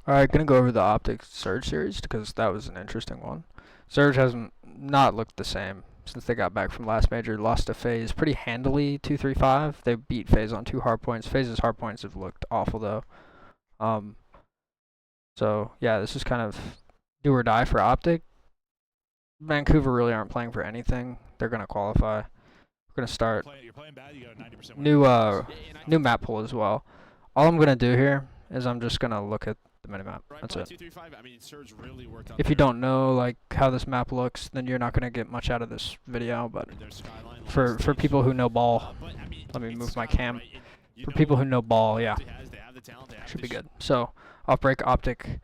Alright, gonna go over the Optic Surge series because that was an interesting one. Surge hasn't not looked the same since they got back from last major. Lost to FaZe pretty handily, 2-3-5. They beat FaZe on 2 hardpoints. FaZe's hardpoints have looked awful though. So yeah, this is kind of do or die for Optic. Vancouver really aren't playing for anything. They're gonna qualify. We're gonna start new map pool as well. All I'm gonna do here is I'm just gonna look at the minimap. That's it. If you don't know like how this map looks, then you're not gonna get much out of this video. But for people who know ball, let me move my cam. For people who know ball, yeah, should be good. So off break, Optic,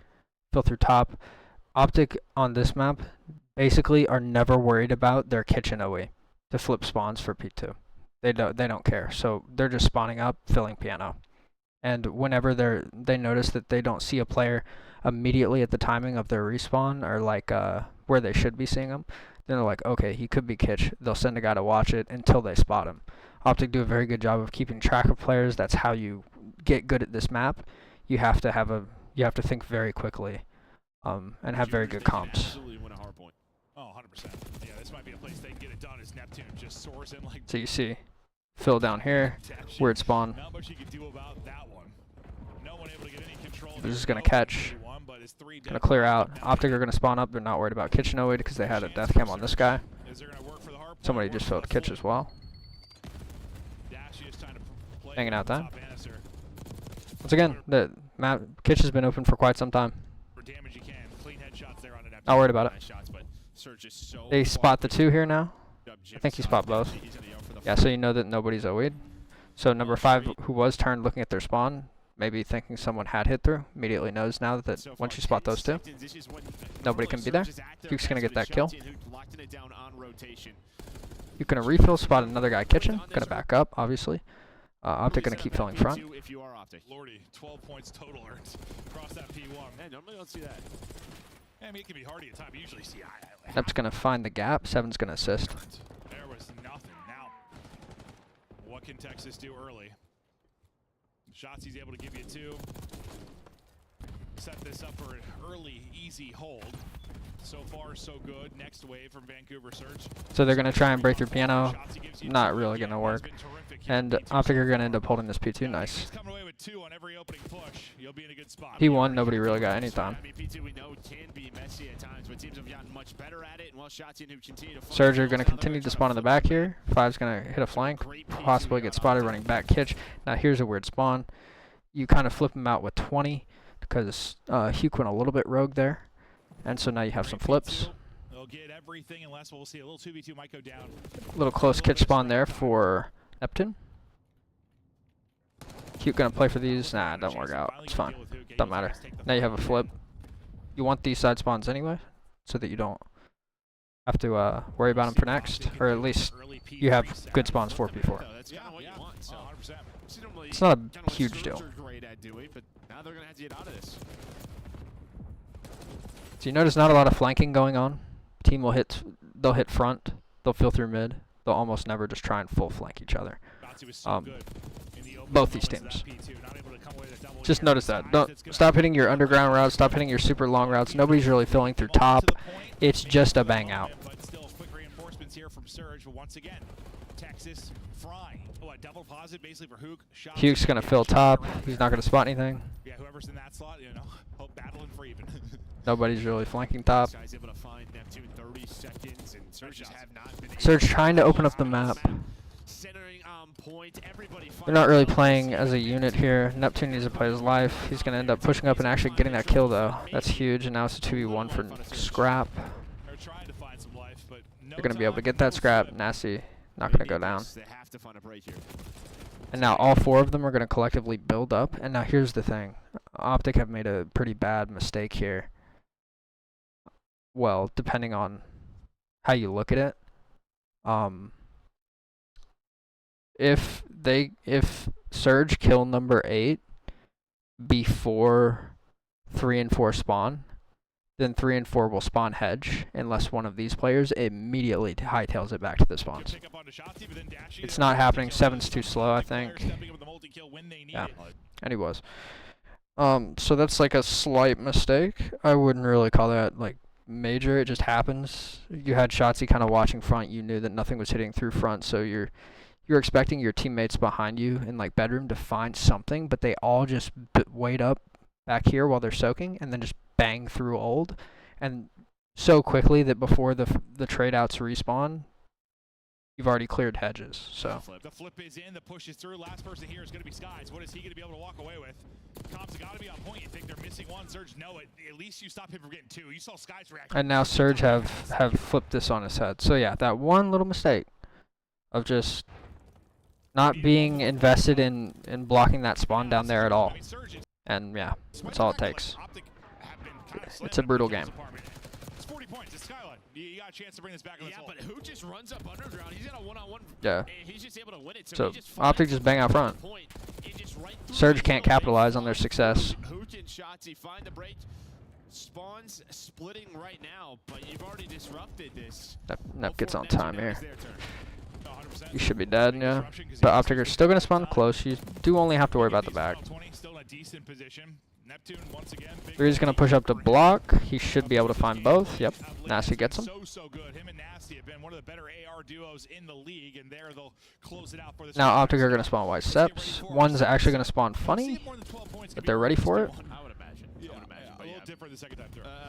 filter top. Optic on this map basically are never worried about their kitchen OE to flip spawns for P2. They don't care. So they're just spawning up, filling piano. And whenever they notice that they don't see a player immediately at the timing of their respawn or like where they should be seeing them, then they're like, okay, he could be kitch. They'll send a guy to watch it until they spot him. Optic do a very good job of keeping track of players. That's how you get good at this map. You have to think very quickly, and have very good comps. Oh, 100%. Yeah, this might be a place they can get it done as Neptune just soars in like. So you see, Phil down here, weird spawn. Not much you can do about that one. No one able to get any control. This is gonna catch. Gonna clear out. Optic are gonna spawn up. They're not worried about kitchen OE because they had a death cam on this guy. Somebody just filled kitch as well. Hanging out that. Once again, the map kitch has been open for quite some time. Not worried about it. They spot the 2 here now. I think he spot both. Yeah, so you know that nobody's OE'd. So number 5, who was turned looking at their spawn, maybe thinking someone had hit through, immediately knows now that once you spot those 2, nobody can be there. Duke's gonna get that kill. You're gonna refill, spot another guy kitchen. Gonna back up, obviously. Optic gonna keep filling front. Lordy, 12 points total earned across that P1. Man, normally don't see that. I mean, it can be hardy at times, but usually see Nep's gonna find the gap. 7's gonna assist. There was nothing. Now, what can Texas do early? Shots he's able to give you 2. Set this up for an early, easy hold. So far, so good. Next wave from Vancouver Surge. So they're gonna try and break through piano. Not really gonna work. And Optic are gonna end up holding this P2. Nice. P1, nobody really got any time. Surge are gonna continue to spawn in the back here. 5's gonna hit a flank, possibly get spotted running back kitch. Now here's a weird spawn. You kind of flip him out with 20 because Hugh went a little bit rogue there. And so now you have some flips. Little close kitch spawn there for Neptune. Cute gonna play for these. Nah, don't work out. It's fine. Doesn't matter. Now you have a flip. You want these side spawns anyway, so that you don't have to worry about them for next, or at least you have good spawns for P4. It's not a huge deal. So you notice not a lot of flanking going on. Team will they'll hit front, they'll fill through mid. They'll almost never just try and full flank each other. Both these teams. Just notice that. Don't stop hitting your underground routes, stop hitting your super long routes. Nobody's really filling through top. It's just a bang out. Hugh's gonna fill top. He's not gonna spot anything. Nobody's really flanking top. Surge trying to open up the map. They're not really playing as a unit here. Neptune needs to play his life. He's going to end up pushing up and actually getting that kill though. That's huge, and now it's a 2v1 for Scrap. They're going to be able to get that Scrap. Nasty not going to go down. And now all 4 of them are going to collectively build up. And now here's the thing. Optic have made a pretty bad mistake here. Well, depending on how you look at it. If Surge kill number 8 before 3 and 4 spawn, then 3 and 4 will spawn hedge unless one of these players immediately hightails it back to the spawns. It's not happening. 7's too slow, I think. Yeah, and he was. So that's like a slight mistake. I wouldn't really call that like major. It just happens. You had Shotzi kind of watching front. You knew that nothing was hitting through front, so you're expecting your teammates behind you in like bedroom to find something, but they all just wait up back here while they're soaking and then just bang through old, and so quickly that before the trade outs respawn, you've already cleared hedges. So the flip is in, the push is through. Last person here is going to be Skies. What is he going to be able to walk away with? Comps got to be on point. You think they're missing one? Surge, know it. At least you stop him from getting two. You saw Skies react. And now Surge have flipped this on his head. So yeah, that one little mistake of just not being invested in blocking that spawn down there at all. And yeah, that's all it takes. It's a brutal game. It's 40 points. It's Skyline. You got a chance to bring this back on the but who just runs up underground? He's got a one-on-one. Yeah. He's just able to win it. So Optic just bang out front. Surge can't capitalize on their success. Hooch and Shotzi find the break. Spawns splitting right now, but you've already disrupted this. Nep gets on time here. You should be dead, yeah. But Optic are still going to spawn close. You do only have to worry about the back. Three's going to push up to block. He should be able to find both. Yep. Nasty gets him. Now Optic are going to spawn white steps. One's actually going to spawn funny, but they're ready for it.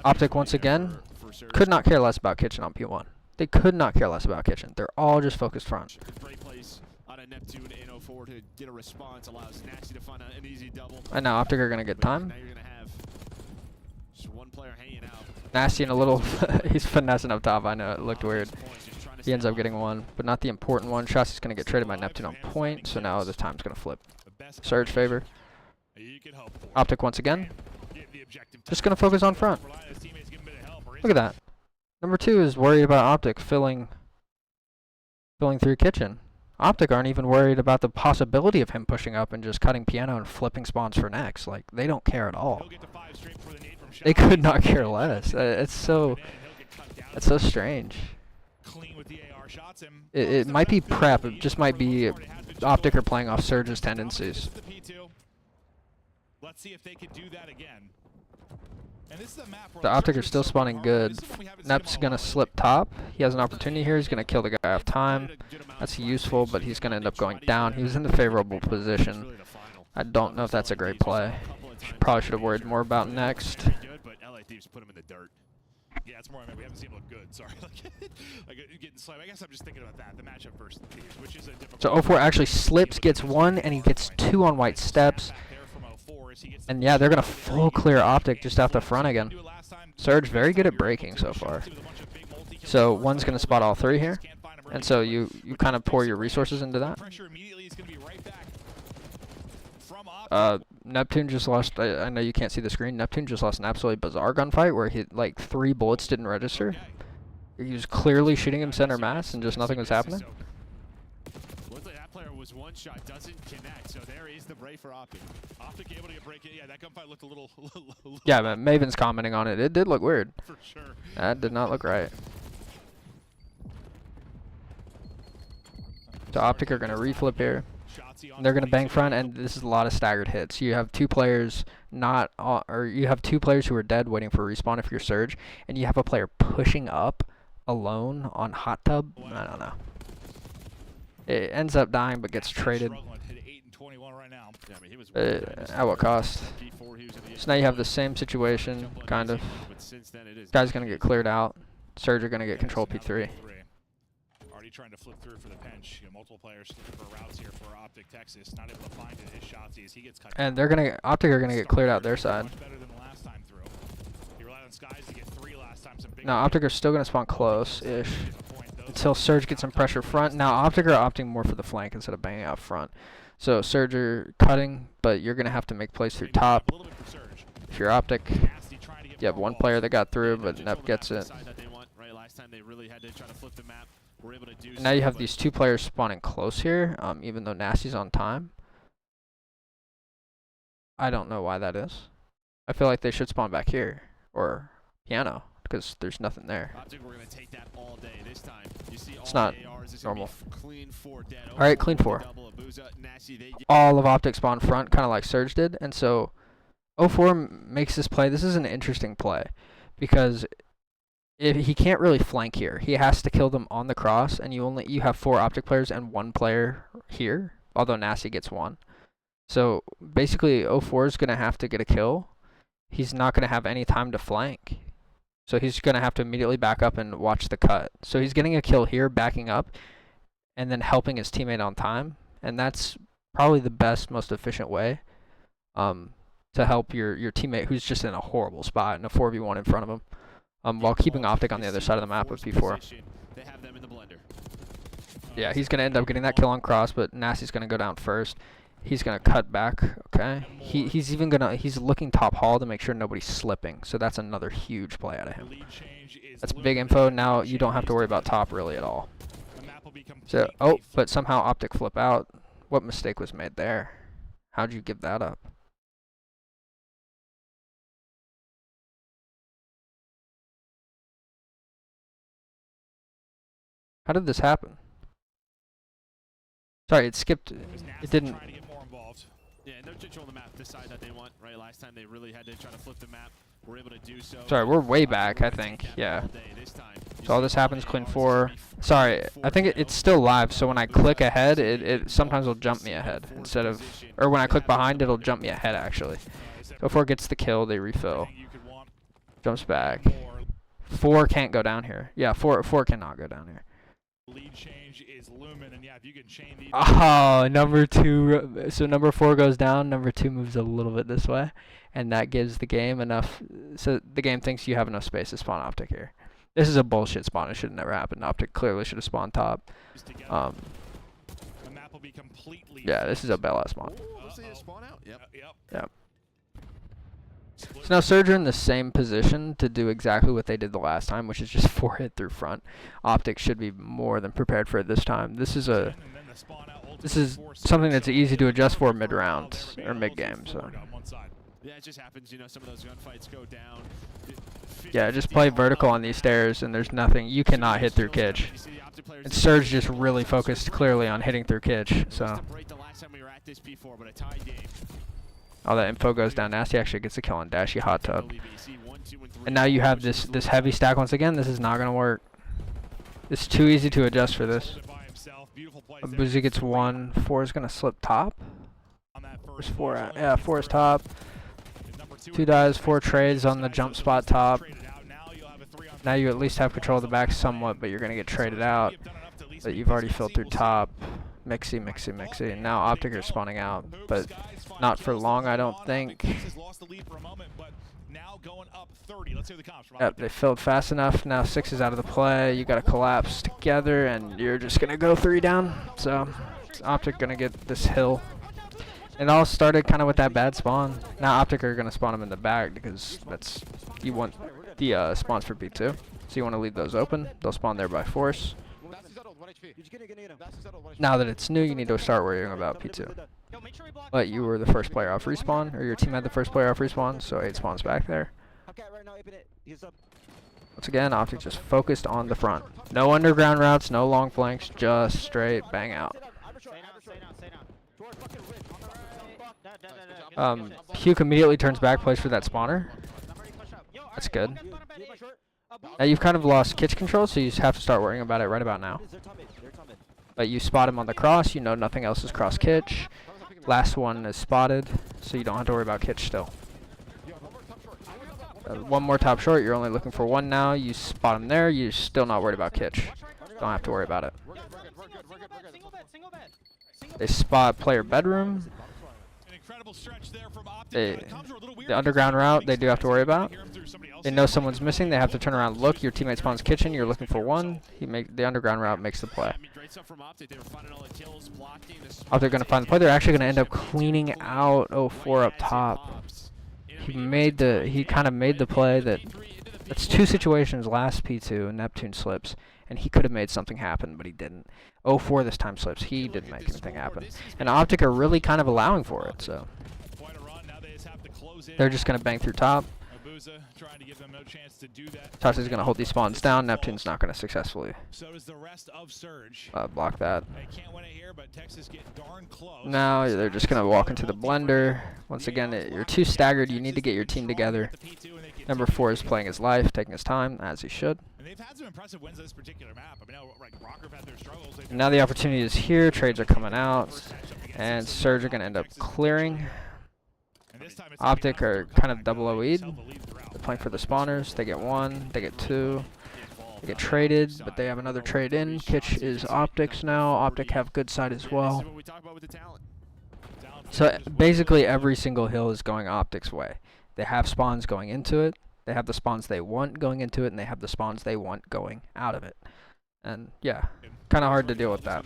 Optic once again could not care less about kitchen on P1. They could not care less about kitchen. They're all just focused front. And now Optic are going to get time. Nasty and a little, he's finessing up top. I know, it looked weird. He ends up getting one, but not the important one. Shotzi's going to get traded by Neptune on point, so now the time's going to flip. Surge favor. Optic once again. Just going to focus on front. Look at that. Number 2 is worried about Optic filling through kitchen. Optic aren't even worried about the possibility of him pushing up and just cutting piano and flipping spawns for next. Like, they don't care at all. They could not care less. It's so strange. It might be prep. It just might be Optic are playing off Surge's tendencies. Let's see if they can do that again. The Optic are still spawning good. Nep's going to slip top. He has an opportunity here. He's going to kill the guy off time. That's useful, but he's going to end up going down. He was in the favorable position. I don't know if that's a great play. Probably should have worried more about next. Yeah, it's more. I mean, we haven't seen him look good. Sorry, like getting slammed. I guess I'm just thinking about that. The matchup versus Thieves, which is a difficult. So 04 actually slips, gets 1, and he gets 2 on white steps. And yeah, they're gonna full clear Optic just off the front again. Surge very good at breaking so far. So one's gonna spot all 3 here, and so you kind of pour your resources into that. Neptune just lost. I know you can't see the screen. Neptune just lost an absolutely bizarre gunfight where he like 3 bullets didn't register. He was clearly shooting him center mass and just nothing was happening. That player was one shot, doesn't connect. So there is the break for Optic. Optic able to get break it. Yeah, that gunfight looked a little. Yeah, man. Maven's commenting on it. It did look weird. For sure. That did not look right. So Optic are gonna reflip here. They're gonna bang front, and this is a lot of staggered hits. You have 2 players you have 2 players who are dead waiting for a respawn if you're Surge, and you have a player pushing up alone on hot tub. I don't know. It ends up dying, but gets traded. At what cost? So now you have the same situation, kind of. Guy's gonna get cleared out. Surge are gonna get control P3. Trying to flip through for the pinch. You know, multiple players looking for routes here for Optic Texas. Not able to find it. His Shotzi as he gets cut. And they're gonna Optic are gonna get cleared out their side. Much better than the last time through. He relied on Skies to get 3 last time. Some big now Optic are still gonna spawn close-ish until Surge gets some pressure front. Now Optic are opting more for the flank instead of banging out front. So Surge are cutting, but you're gonna have to make plays through top. If you're Optic, you have 1 player that got through, but Nep gets it. And now you have these 2 players spawning close here, even though Nasty's on time. I don't know why that is. I feel like they should spawn back here, or piano, because there's nothing there. It's not normal. Alright, clean 4. All of Optic spawn front, kind of like Surge did, and so 04 makes this play. This is an interesting play because if he can't really flank here. He has to kill them on the cross, and you have 4 Optic players and 1 player here, although Nasty gets 1. So basically 04 is going to have to get a kill. He's not going to have any time to flank. So he's going to have to immediately back up and watch the cut. So he's getting a kill here, backing up, and then helping his teammate on time. And that's probably the best, most efficient way to help your teammate who's just in a horrible spot in a 4v1 in front of him. While keeping Optic on the other side of the map with P4. Yeah, he's going to end up getting that kill on cross, but Nasty's going to go down first. He's going to cut back, okay? He's even going to, he's looking top hall to make sure nobody's slipping. So that's another huge play out of him. That's big info. Now you don't have to worry about top really at all. So, oh, but somehow Optic flip out. What mistake was made there? How'd you give that up? How did this happen? Sorry, it skipped. It didn't. Yeah, no control on the map. Decide that they want. Right, last time they really had to try to flip the map. We're able to do so. Sorry, we're way back, I think. Yeah. So all this happens, clean 4. Sorry, I think it's still live. So when I click ahead, it sometimes will jump me ahead instead of, or when I click behind, it'll jump me ahead actually. Before it gets the kill, they refill. Jumps back. 4 can't go down here. Yeah, 4 cannot go down here. Lead change is Lumen, and yeah, if you can chain these. Oh, number 2. So number 4 goes down. Number 2 moves a little bit this way, and that gives the game enough. So the game thinks you have enough space to spawn Optic here. This is a bullshit spawn. It should have never happened. Optic clearly should have spawned top. Yeah, this is a bailout spawn. Yep. So now Surge are in the same position to do exactly what they did the last time, which is just 4 hit through front. Optic should be more than prepared for it this time. This is something that's easy to adjust for mid round or mid game. So yeah, it just happens. You know, some of those gunfights go down. Yeah, just play vertical on these stairs, and there's nothing. You cannot hit through Kitch. And Surge just really focused clearly on hitting through Kitch. So. All that info goes down. Nasty actually gets a kill on Dashy Hot Tub. And now you have this heavy stack once again. This is not going to work. It's too easy to adjust for this. Boozy gets 1. 4 is going to slip top. Where's 4 at? Yeah, 4 is top. 2 dies, 4 trades on the jump spot top. Now you at least have control of the back somewhat, but you're going to get traded out. But you've already filled through top. Mixy. And now Optic are spawning out, but not for long, I don't think. Yep, they filled fast enough. Now 6 is out of the play. You got to collapse together, and you're just going to go 3 down. So Optic going to get this hill. It all started kind of with that bad spawn. Now Optic are going to spawn them in the back because that's, you want the spawns for B2. So you want to leave those open. They'll spawn there by force. Now that it's new, you need to start worrying about P2. But you were the first player off respawn, or your team had the first player off respawn, so 8 spawns back there. Once again, Optic just focused on the front. No underground routes, no long flanks, just straight bang out. Puke immediately turns back, plays for that spawner. That's good. Now you've kind of lost Kitch control, so you just have to start worrying about it right about now. But you spot him on the cross, you know nothing else is cross Kitch. Last one is spotted, so you don't have to worry about Kitch still. 1 more top short, you're only looking for 1 now. You spot him there, you're still not worried about Kitch. Don't have to worry about it. They spot player bedroom. The underground route they do have to worry about. They know someone's missing, they have to turn around and look. Your teammate spawns kitchen, you're looking for 1. The underground route makes the play. Optic going to find the play. They're actually going to end up cleaning out 04 up top. He kind of made the play that's 2 situations, last P2, Neptune slips, and he could have made something happen, but he didn't. 04 this time slips, he didn't make anything happen. And Optic are really kind of allowing for it, so. They're just going to bang through top. trying to give them no chance to do that. Shotzi's going to hold these spawns down. Neptune's not going to successfully So does the rest of Surge. block that. They can't win it here, but Texas get darn close. Now they're just going to walk into the blender. Once again, you're too staggered. You need to get your team together. Number 4 is playing his life, taking his time, as he should. And they've had some impressive wins on this particular map. I mean, like Rocker had their struggles. And now the opportunity is here. Trades are coming out. And Surge are going to end up clearing. Optic are kind of double OE'd. They're playing for the spawners. They get 1, they get 2. They get traded, but they have another trade in. Kitch is Optics now. Optic have good side as well. So basically every single hill is going Optic's way. They have spawns going into it. They have the spawns they want going into it, and they have the spawns they want going out of it. And yeah, kind of hard to deal with that.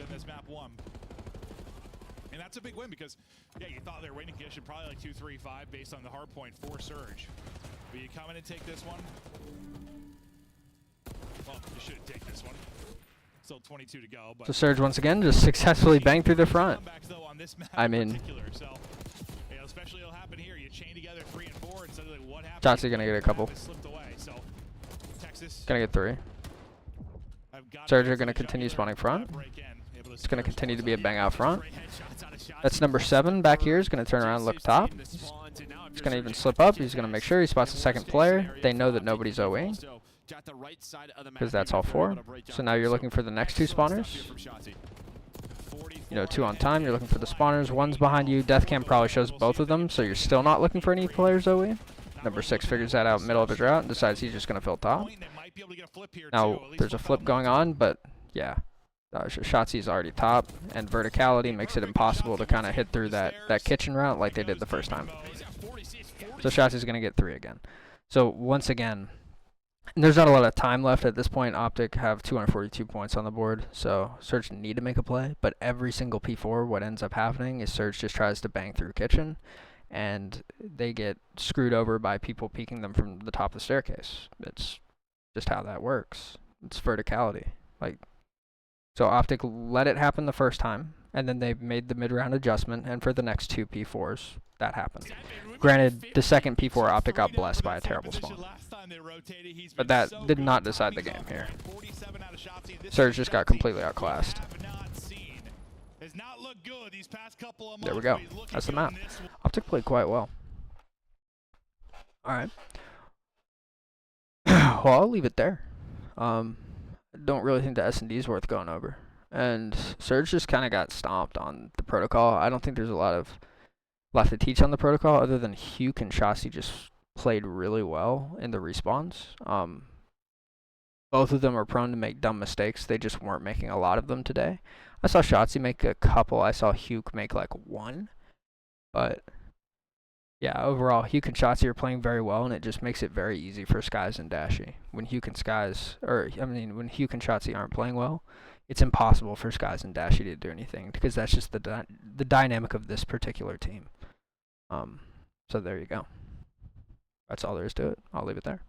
And that's a big win because, yeah, you thought their winning condition probably like 2, 3, 5 based on the hard point for Surge. But you come in and take this one. Well, you should take this one. Still 22 to go. But So Surge once again just successfully banged through the front. I mean, so, you know, especially it'll happen here. You chain together 3 and 4, and suddenly what happens? Shotzi gonna get a couple. So, Texas Gonna get 3. Surge are gonna continue spawning front. It's gonna continue to be a bang out front. That's number 7 back here is gonna turn around and look top. He's gonna even slip up. He's gonna make sure he spots the second player. They know that nobody's OEing, because that's all 4. So now you're looking for the next 2 spawners. You know, 2 on time. You're looking for the spawners. 1's behind you. Deathcam probably shows both of them, so you're still not looking for any players OE. Number 6 figures that out middle of his route and decides he's just gonna fill top. Now there's a flip going on, but yeah, Shotzi's already top, and verticality makes it impossible to kind of hit through that kitchen route like they did the first time. So Shotzi's gonna get 3 again. So once again, there's not a lot of time left at this point. Optic have 242 points on the board, so Surge need to make a play. But every single P4, what ends up happening is Surge just tries to bang through kitchen, and they get screwed over by people peeking them from the top of the staircase. It's just how that works. It's verticality. So Optic let it happen the first time, and then they made the mid-round adjustment, and for the next 2 P4s, that happened. Granted, the second P4 Optic got blessed by a terrible spawn, but that did not decide the game here. Surge just got completely outclassed. There we go. That's the map. Optic played quite well. Alright. Well, I'll leave it there. Don't really think the S&D is worth going over. And Surge just kind of got stomped on the protocol. I don't think there's a lot left to teach on the protocol, other than Huke and Shotzi just played really well in the respawns. Both of them are prone to make dumb mistakes. They just weren't making a lot of them today. I saw Shotzi make a couple. I saw Huke make like 1. But yeah, overall, Huke and Shotzi are playing very well, and it just makes it very easy for Skies and Dashy. When Huke and when Huke and Shotzi aren't playing well, it's impossible for Skies and Dashy to do anything, because that's just the dynamic of this particular team. So there you go. That's all there is to it. I'll leave it there.